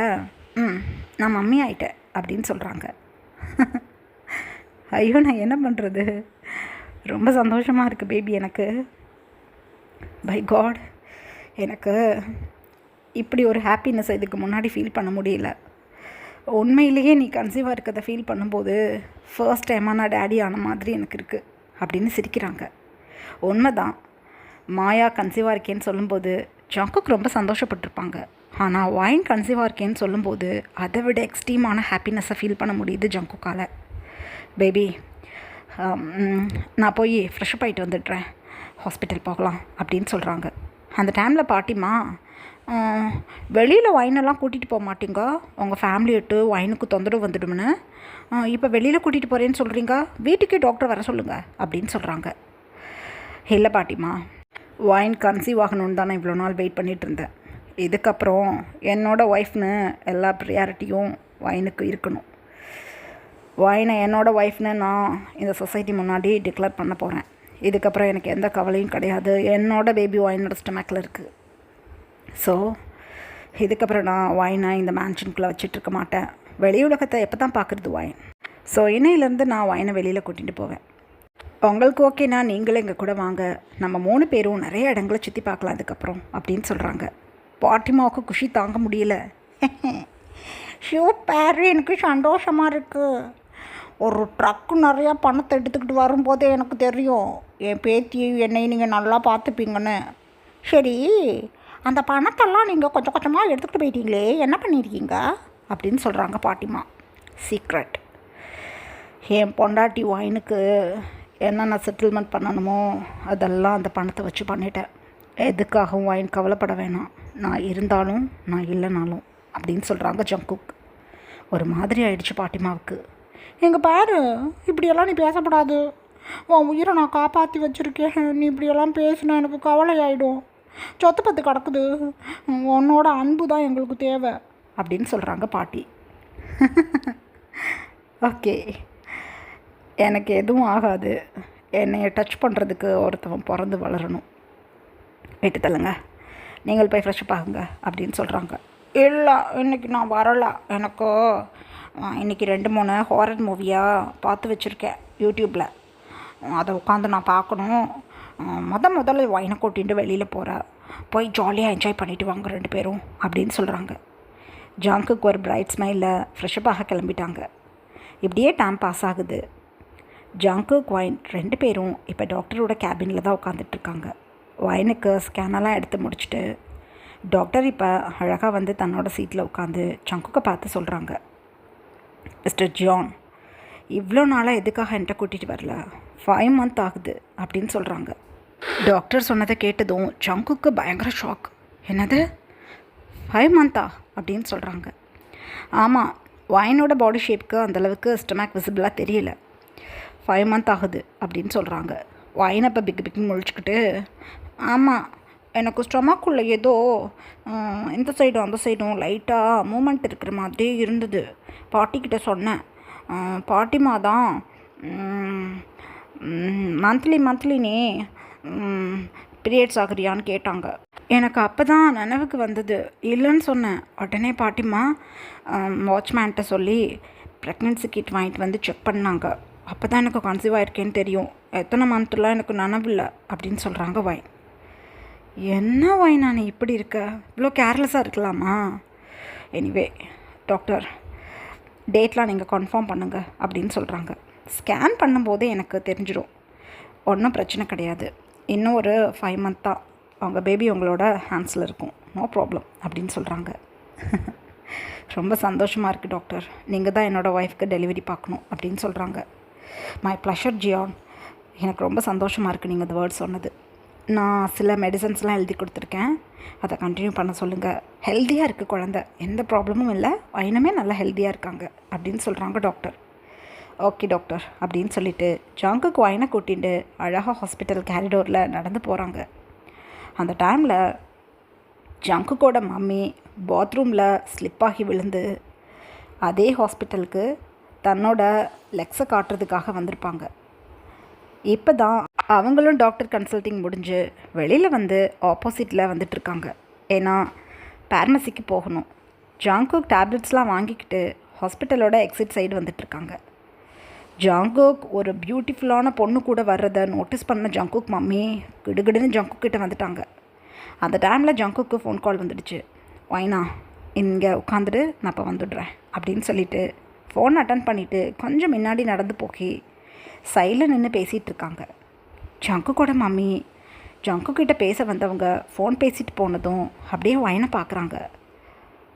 நான் மம்மி ஆயிட்டேன் அப்படின்னு சொல்கிறாங்க. ஐயோ, நான் என்ன பண்ணுறது, ரொம்ப சந்தோஷமாக இருக்குது பேபி எனக்கு. பை காட், எனக்கு இப்படி ஒரு ஹாப்பினஸ் இதுக்கு முன்னாடி ஃபீல் பண்ண முடியல. உண்மையிலேயே நீ கன்சீவாக இருக்கிறத ஃபீல் பண்ணும்போது ஃபர்ஸ்ட் டைமாக நான் டேடி ஆன மாதிரி எனக்கு இருக்குது அப்படின்னு சிரிக்கிறாங்க. உண்மைதான், மாயா கன்சீவாக இருக்கேன்னு சொல்லும்போது ஜங்குக் ரொம்ப சந்தோஷப்பட்டிருப்பாங்க. ஆனால் ஒயின் கன்சீவாக இருக்கேன்னு சொல்லும்போது அதை விட எக்ஸ்ட்ரீமான ஹாப்பினஸை ஃபீல் பண்ண முடியுது ஜங்குக்கால். பேபி, நான் போய் ஃப்ரெஷ்அப் ஆகிட்டு வந்துடுறேன், ஹாஸ்பிட்டல் போகலாம் அப்படின்னு சொல்கிறாங்க. அந்த டைமில் பாட்டிமா, வெளியில் ஒயினெல்லாம் கூட்டிகிட்டு போக மாட்டீங்க, உங்கள் ஃபேமிலி விட்டு ஒயினுக்கு தொந்தரவு வந்துடும்னு, இப்போ வெளியில் கூட்டிகிட்டு போகிறேன்னு சொல்கிறீங்க, வீட்டுக்கே டாக்டர் வர சொல்லுங்கள் அப்படின்னு சொல்கிறாங்க. இல்லை பாட்டிமா, ஒயின் கன்சீவ் ஆகணுன்னு தான் நான் இவ்வளோ நாள் வெயிட் பண்ணிகிட்டு இருந்தேன். இதுக்கப்புறம் என்னோடய ஒய்ஃப்னு எல்லா ப்ரியாரிட்டியும் ஒயினுக்கு இருக்கணும். ஒயினை என்னோடய ஒய்ஃப்னு நான் இந்த சொசைட்டி முன்னாடி டிக்ளேர் பண்ண போகிறேன். இதுக்கப்புறம் எனக்கு எந்த கவலையும் கிடையாது. என்னோடய பேபி ஒயினோட ஸ்டமக்கில் இருக்குது. ஸோ இதுக்கப்புறம் நான் ஒயினை இந்த மேன்ஷனுக்குள்ளே வச்சிட்ருக்க மாட்டேன். வெளி உலகத்தை எப்போ தான் பார்க்குறது ஒயின். ஸோ இன்னையிலேருந்து நான் ஒயினை வெளியில் கூட்டிகிட்டு போவேன். உங்களுக்கு ஓகேனா நீங்களே எங்கள் கூட வாங்க. நம்ம 3 பேரும் நிறைய இடங்களை சுற்றி பார்க்கலாம் அதுக்கப்புறம் அப்படின்னு சொல்கிறாங்க. பாட்டிமாவுக்கு குஷி தாங்க முடியல. சூப்பர், எனக்கு சந்தோஷமாக இருக்குது. ஒரு ட்ரக்கு நிறையா பணத்தை எடுத்துக்கிட்டு வரும்போதே எனக்கு தெரியும் என் பேத்தி என்னை நீங்கள் நல்லா பார்த்துப்பீங்கன்னு. சரி, அந்த பணத்தெல்லாம் நீங்கள் கொஞ்சம் கொஞ்சமாக எடுத்துக்கிட்டு போயிட்டீங்களே, என்ன பண்ணியிருக்கீங்க அப்படின்னு சொல்கிறாங்க பாட்டிமா. சீக்ரெட். என் பொண்டாட்டி ஒயினுக்கு என்னென்ன செட்டில்மெண்ட் பண்ணணுமோ அதெல்லாம் அந்த பணத்தை வச்சு பண்ணிட்டேன். எதுக்காகவும் ஒயின் கவலைப்பட வேணாம். நான் இருந்தாலும் நான் இல்லைனாலும் அப்படின்னு சொல்கிறாங்க ஜங்குக். ஒரு மாதிரி ஆயிடுச்சு பாட்டிமாவுக்கு. எங்கள் பாரு, இப்படியெல்லாம் நீ பேசப்படாது. உன் உயிரை நான் காப்பாற்றி வச்சுருக்கேன். நீ இப்படியெல்லாம் பேசினா எனக்கு கவலை ஆகிடும். சொத்து பத்து கிடக்குது. உன்னோட அன்பு தான் எங்களுக்கு தேவை அப்படின்னு சொல்கிறாங்க பாட்டி. ஓகே, எனக்கு எதுவும் ஆகாது. என்னை டச் பண்ணுறதுக்கு ஒருத்தவன் பிறந்து வளரணும். விட்டு தள்ளுங்க, நீங்கள் போய் ஃப்ரெஷ்அப் ஆகுங்க அப்படின்னு சொல்கிறாங்க. இல்லை, இன்றைக்கி நான் வரலை. எனக்கு இன்றைக்கி 2-3 ஹாரர் மூவியாக பார்த்து வச்சுருக்கேன் யூடியூப்பில். அதை உட்காந்து நான் பார்க்கணும். முதல்ல ஒயினை கூட்டிகிட்டு வெளியில் போகிறேன். போய் ஜாலியாக என்ஜாய் பண்ணிவிட்டு வாங்க 2 பேரும் அப்படின்னு சொல்கிறாங்க. ஜாங்குக்கு ஒரு பிரைட் ஸ்மைலில் ஃப்ரெஷ்அப் ஆக கிளம்பிட்டாங்க. இப்படியே டைம் பாஸ் ஆகுது. ஜாங்குக் ஒயின் 2 பேரும் இப்போ டாக்டரோட கேபினில் தான் உட்காந்துட்ருக்காங்க. ஒயினுக்கு ஸ்கேனெல்லாம் எடுத்து முடிச்சுட்டு டாக்டர் இப்போ அழகாக வந்து தன்னோட சீட்டில் உட்காந்து ஜங்குக்கை பார்த்து சொல்கிறாங்க. மிஸ்டர் ஜான், இவ்வளோ நாளாக எதுக்காக என்கிட்ட கூட்டிகிட்டு வரல? 5 மந்த் ஆகுது அப்படின்னு சொல்கிறாங்க. டாக்டர் சொன்னதை கேட்டதும் ஜங்குக்கு பயங்கர ஷாக். என்னது 5 மந்த்தா அப்படின்னு சொல்கிறாங்க. ஆமாம், ஒயினோட பாடி ஷேப்புக்கு அந்தளவுக்கு ஸ்டொமக் விசிபிளாக தெரியல. 5 மந்த் ஆகுது அப்படின்னு சொல்கிறாங்க. ஒயின் அப்போ பிக்கு முழிச்சுக்கிட்டு, ஆமாம், எனக்கு ஸ்டொமக்குள்ளே ஏதோ இந்த சைடும் அந்த சைடும் லைட்டாக மூமெண்ட் இருக்கிற மாதிரி இருந்தது. பாட்டிக்கிட்ட சொன்னேன். பாட்டிமா தான் மந்த்லி நீ பீரியட்ஸ் ஆகுறியான்னு கேட்டாங்க. எனக்கு அப்போ தான் நினைவுக்கு வந்தது. இல்லைன்னு சொன்னேன். உடனே பாட்டிமா வாட்ச்மேன்கிட்ட சொல்லி ப்ரெக்னென்சி கிட் வாங்கிட்டு வந்து செக் பண்ணாங்க. அப்போ தான் எனக்கு கன்சீவ் ஆகிருக்கேன்னு தெரியும். எத்தனை மந்த்லாம் எனக்கு நினைவில்லை அப்படின்னு சொல்கிறாங்க ஒயின். என்ன ஒயின், நான் இப்படி இருக்க? இவ்வளோ கேர்லெஸ்ஸாக இருக்கலாமா? எனிவே டாக்டர், டேட்லாம் நீங்கள் கன்ஃபார்ம் பண்ணுங்கள் அப்படின்னு சொல்கிறாங்க. ஸ்கேன் பண்ணும்போதே எனக்கு தெரிஞ்சிடும். ஒன்றும் பிரச்சனை கிடையாது. இன்னும் ஒரு 5 மந்த் தான் அவங்க பேபி உங்களோட ஹேண்ட்ஸில் இருக்கும். நோ ப்ராப்ளம் அப்படின்னு சொல்கிறாங்க. ரொம்ப சந்தோஷமாக இருக்குது டாக்டர். நீங்கள் தான் என்னோடய ஒய்ஃப்க்கு டெலிவரி பார்க்கணும் அப்படின்னு சொல்கிறாங்க. மை ப்ளஷர் ஜியான். எனக்கு ரொம்ப சந்தோஷமாக இருக்குது நீங்கள் இந்த வேர்ட் சொன்னது. நான் சில மெடிசன்ஸ்லாம் எழுதி கொடுத்துருக்கேன். அதை கண்டினியூ பண்ண சொல்லுங்கள். ஹெல்த்தியாக இருக்குது குழந்தை, எந்த ப்ராப்ளமும் இல்லை. வைனமே நல்லா ஹெல்த்தியாக இருக்காங்க அப்படின்னு சொல்கிறாங்க டாக்டர். ஓகே டாக்டர் அப்படின்னு சொல்லிவிட்டு ஜங்குக்கு வைனை கூட்டிகிட்டு அழகாக ஹாஸ்பிட்டல் கேரிடோரில் நடந்து போகிறாங்க. அந்த டைமில் ஜங்குக்கோட மம்மி பாத்ரூமில் ஸ்லிப்பாகி விழுந்து அதே ஹாஸ்பிட்டலுக்கு தன்னோட லெக்ஸை காட்டுறதுக்காக வந்திருப்பாங்க. இப்போ தான் அவங்களும் டாக்டர் கன்சல்ட்டிங் முடிஞ்சு வெளியில் வந்து ஆப்போசிட்டில் வந்துட்டுருக்காங்க. ஏன்னா பார்மசிக்கு போகணும். ஜங்குக் டேப்லெட்ஸ்லாம் வாங்கிக்கிட்டு ஹாஸ்பிட்டலோட எக்ஸிட் சைடு வந்துட்டுருக்காங்க. ஜங்குக் ஒரு பியூட்டிஃபுல்லான பொண்ணு கூட வர்றதை நோட்டீஸ் பண்ண ஜங்குக் மம்மி கிடுகிடுன்னு ஜங்குக் கிட்ட வந்துட்டாங்க. அந்த டைமில் ஜங்குக்கு ஃபோன் கால் வந்துடுச்சு. வைனா, இங்கே உட்காந்துட்டு நான் இப்போ வந்துடுறேன் அப்படின்னு சொல்லிவிட்டு ஃபோன் அட்டன் பண்ணிவிட்டு கொஞ்சம் முன்னாடி நடந்து போகி சைடில் நின்று பேசிகிட்டு இருக்காங்க. ஜங்குக்கோட மம்மி ஜங்குக்கிட்ட பேச வந்தவங்க ஃபோன் பேசிட்டு போனதும் அப்படியே வைனை பார்க்குறாங்க.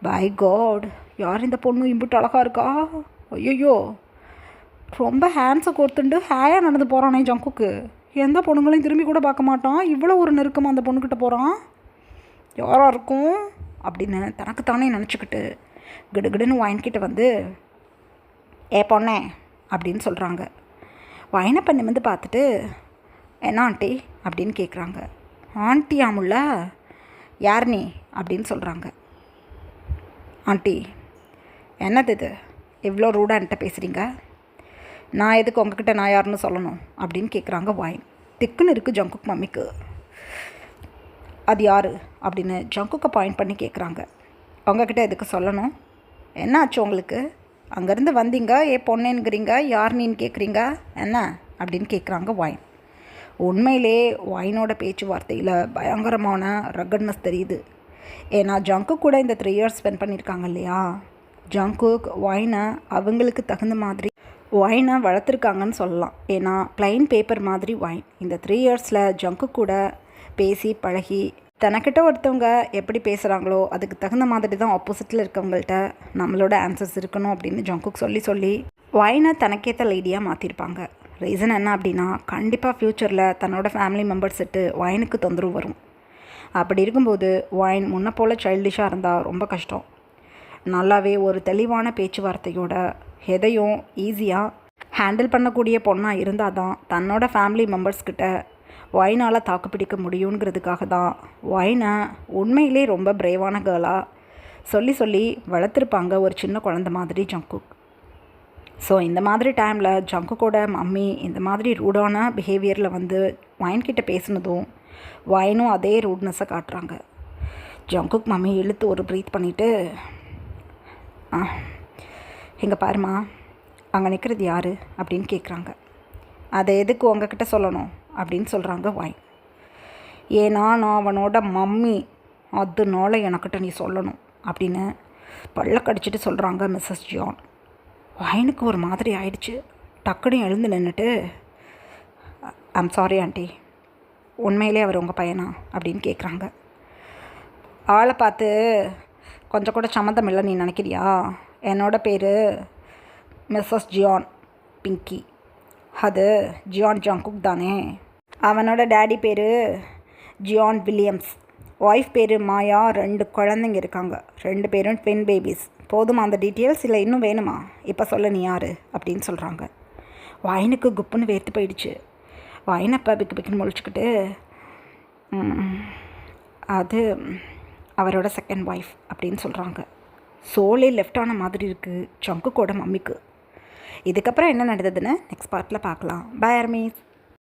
பை காட், யார் இந்த பொண்ணு இம்புட்டு அழகாக இருக்கா? ஐயோ, ரொம்ப ஹேண்ட்ஸை கொடுத்துட்டு ஹேயாக நடந்து போகிறானே ஜங்குக்கு. எந்த பொண்ணுங்களையும் திரும்பி கூட பார்க்க மாட்டான். இவ்வளோ ஒரு நெருக்கமாக அந்த பொண்ணுக்கிட்ட போகிறான். யாராக இருக்கும் அப்படின்னு தனக்குத்தானே நினச்சிக்கிட்டு கிடுகிடுன்னு வைன்கிட்ட வந்து, ஏ பொண்ணே அப்படின்னு சொல்கிறாங்க. வைனப்பை நிமிந்து பார்த்துட்டு, என்ன ஆண்டி அப்படின்னு கேட்குறாங்க. ஆண்டி ஆமுல்ல, யார் நீ அப்படின்னு சொல்கிறாங்க. ஆண்டி, என்னது இது இவ்வளோ ரூடாக என்கிட்ட பேசுகிறீங்க? நான் எதுக்கு உங்ககிட்ட நான் யாருன்னு சொல்லணும் அப்படின்னு கேட்குறாங்க வாயின். திக்குன்னு இருக்குது ஜங்குக் மம்மிக்கு. அது யார் அப்படின்னு ஜங்குக்கை பாயிண்ட் பண்ணி கேட்குறாங்க. உங்ககிட்ட எதுக்கு சொல்லணும்? என்ன ஆச்சு உங்களுக்கு? அங்கேருந்து வந்தீங்க, பொண்ணுங்கிறீங்க, யார் நீன்னு கேட்குறீங்க என்ன அப்படின்னு கேட்குறாங்க வாயின். உண்மையிலே வாயினோட பேச்சுவார்த்தையில் பயங்கரமான ரகட்னஸ் தெரியுது. ஏன்னா ஜங்குக் கூட இந்த 3 இயர்ஸ் ஸ்பெண்ட் பண்ணியிருக்காங்க இல்லையா. ஜங்குக் வாயினை அவங்களுக்கு தகுந்த மாதிரி வாயினை வளர்த்துருக்காங்கன்னு சொல்லலாம். ஏன்னா ப்ளைன் பேப்பர் மாதிரி வாயின் இந்த 3 இயர்ஸில் ஜங்குக் கூட பேசி பழகி தனக்கிட்ட ஒருத்தவங்க எப்படி பேசுகிறாங்களோ அதுக்கு தகுந்த மாதிரி தான் ஆப்போசிட்டில் இருக்கவங்கள்ட்ட நம்மளோட ஆன்சர்ஸ் இருக்கணும் அப்படின்னு ஜங்குக் சொல்லி வாயினை தனக்கேற்ற லேடியாக மாற்றிருப்பாங்க. ரீசன் என்ன அப்படின்னா, கண்டிப்பாக ஃப்யூச்சரில் தன்னோட ஃபேமிலி மெம்பர்ஸ்ட்டு வாயினுக்கு தொந்தரவு வரும். அப்படி இருக்கும்போது வாயின் முன்ன போல் சைல்டிஷாக இருந்தால் ரொம்ப கஷ்டம். நல்லாவே ஒரு தெளிவான பேச்சுவார்த்தையோட எதையும் ஈஸியாக ஹேண்டில் பண்ணக்கூடிய பொண்ணாக இருந்தால் தான் தன்னோட ஃபேமிலி மெம்பர்ஸ்கிட்ட வாயினால் தாக்கு பிடிக்க முடியுங்கிறதுக்காக தான் வாயினை உண்மையிலே ரொம்ப பிரேவான கேர்ளாக சொல்லி வளர்த்துருப்பாங்க, ஒரு சின்ன குழந்த மாதிரி ஜங்குக். ஸோ இந்த மாதிரி டைமில் ஜங்குக்கோட மம்மி இந்த மாதிரி ரூடான பிஹேவியரில் வந்து வாயின்கிட்ட பேசுனதும் வாயினும் அதே ரூட்னஸை காட்டுறாங்க. ஜங்குக் மம்மி இழுத்து ஒரு ப்ரீத் பண்ணிவிட்டு, இங்கே பாருமா, அங்கே நிற்கிறது யார் அப்படின்னு கேட்குறாங்க. அதை எதுக்கு உங்ககிட்ட சொல்லணும் அப்படின்னு சொல்கிறாங்க வாயின். ஏன்னா நான் அவனோட மம்மி, அதனால எனக்கிட்ட நீ சொல்லணும் அப்படின்னு பல்ல கடிச்சிட்டு சொல்கிறாங்க மிஸ்ஸஸ் ஜியான். வாயினுக்கு ஒரு மாதிரி ஆயிடுச்சு. டக்குன்னு எழுந்து நின்றுட்டு, ஐம் சாரி ஆண்டி, உண்மையிலே அவர் உங்கள் பையனா அப்படின்னு கேட்குறாங்க. ஆளை பார்த்து கொஞ்சம் கூட சம்மந்தம் இல்லை நீ நினைக்கிறியா? என்னோட பேர் மிஸ்ஸஸ் ஜியான் பிங்கி. அது ஜியான் ஜங்குக் தானே. அவனோட டேடி பேர் ஜியான் வில்லியம்ஸ், ஒய்ஃப் பேர் மாயா, 2 குழந்தைங்க இருக்காங்க, 2 பேரும் ட்வின் பேபிஸ். போதுமா அந்த டீட்டெயில்ஸ், இல்லை இன்னும் வேணுமா? இப்போ சொல்ல நீ யார் அப்படின்னு சொல்கிறாங்க. வாயினுக்கு குப்புன்னு வேர்த்து போயிடுச்சு. வாயினப்பா பிக்குன்னு முழிச்சுக்கிட்டு, அது அவரோட செகண்ட் ஒய்ஃப் அப்படின்னு சொல்கிறாங்க. சோலே லெஃப்ட் ஆன மாதிரி இருக்குது ஜங்குக்கோட மம்மிக்கு. இதுக்கப்புறம் என்ன நடந்ததுன்னு நெக்ஸ்ட் பார்ட்டில் பார்க்கலாம். Bye armies.